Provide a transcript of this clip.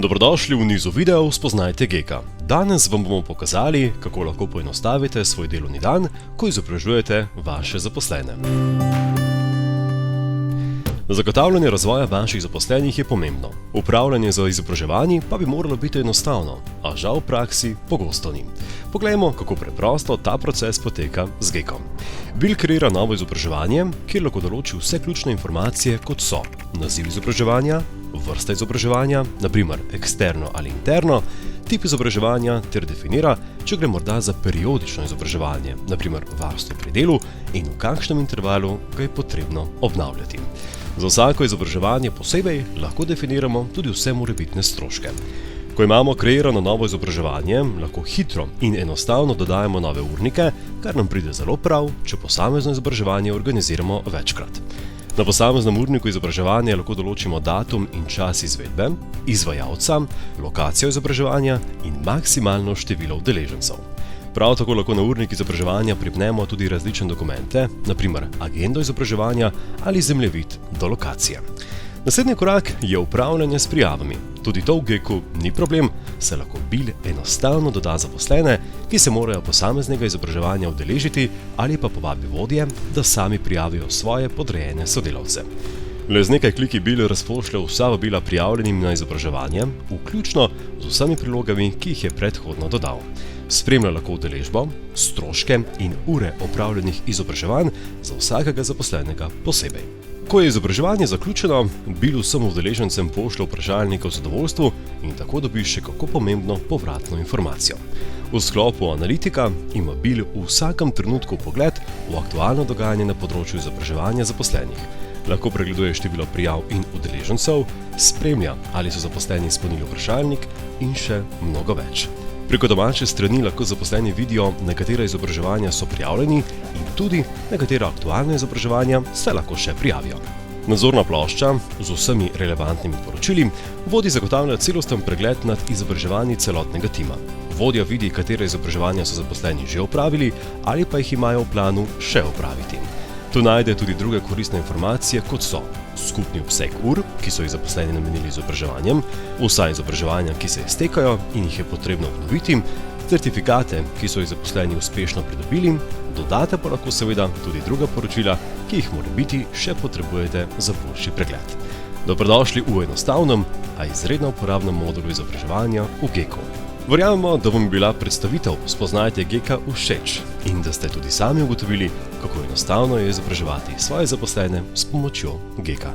Dobrodošli v nizu videov Spoznajte Geka. Danes vam bomo pokazali, kako lahko poenostavite svoj delovni dan, ko izobražujete vaše zaposlene. Zagotavljanje razvoja vaših zaposlenih je pomembno. Upravljanje z izobraževanji pa bi moralo biti enostavno, a žal v praksi pogosto ni. Poglejmo, kako preprosto ta proces poteka z Gekom. Bill kreira novo izobraževanje, kjer lahko določi vse ključne informacije, kot so naziv izobraževanja, vrsta izobraževanja, naprimer eksterno ali interno, tip izobraževanja ter definira, če gre morda za periodično izobraževanje, naprimer varstvo pri delu in v kakšnem intervalu ga je potrebno obnavljati. Za vsako izobraževanje posebej lahko definiramo tudi vse morebitne stroške. Ko imamo kreirano novo izobraževanje, lahko hitro in enostavno dodajamo nove urnike, kar nam pride zelo prav, če posamezno izobraževanje organiziramo večkrat. Na posameznem urniku izobraževanja lahko določimo datum in čas izvedbe, izvajalca, lokacijo izobraževanja in maksimalno število udeležencev. Prav tako lahko na urnik izobraževanja pripnemo tudi različne dokumente, naprimer agendo izobraževanja ali zemljevid do lokacije. Naslednji korak je upravljanje s prijavami. Tudi to v Geku ni problem, saj lahko Bill enostavno doda zaposlene, ki se morajo posameznega izobraževanja udeležiti ali pa povabi vodje, da sami prijavijo svoje podrejene sodelavce. Le z nekaj kliki Bill razpošlje vsa vabila prijavljenim na izobraževanje, vključno z vsemi prilogami, ki jih je predhodno dodal. Spremlja lahko udeležbo, stroške in ure opravljenih izobraževanj za vsakega zaposlenega posebej. Ko je izobraževanje zaključeno, Bill vsem udeležencem pošlje vprašalnik o zadovoljstvu in tako dobi še kako pomembno povratno informacijo. V sklopu analitika ima Bill v vsakem trenutku pogled v aktualno dogajanje na področju izobraževanja zaposlenih. Lahko pregleduje število prijav in udeležencev, spremlja, ali so zaposleni izpolnili vprašalnik in še mnogo več. Preko domače strani lahko zaposleni vidijo, na katera izobraževanja so prijavljeni in tudi na katera aktualna izobraževanja se lahko še prijavijo. Nadzorna plošča z vsemi relevantnimi poročili vodi zagotavlja celosten pregled nad izobraževanji celotnega tima. Vodja vidi, katera izobraževanja so zaposleni že opravili ali pa jih imajo v planu še opraviti. Tu najde tudi druge koristne informacije, kot so skupni obseg ur, ki so jih zaposleni namenili izobraževanjem, vsa izobraževanja, ki se iztekajo in jih je potrebno obnoviti, certifikate, ki so jih zaposleni uspešno pridobili, dodate pa lahko seveda tudi druga poročila, ki jih morebiti še potrebujete za boljši pregled. Dobrodošli v enostavnem, a izredno uporabnem modulu izobraževanja v Geku. Verjamemo, da vam je bila predstavitev Spoznajte Geka všeč in da ste tudi sami ugotovili, kako enostavno je izobraževati svoje zaposlene s pomočjo Geka.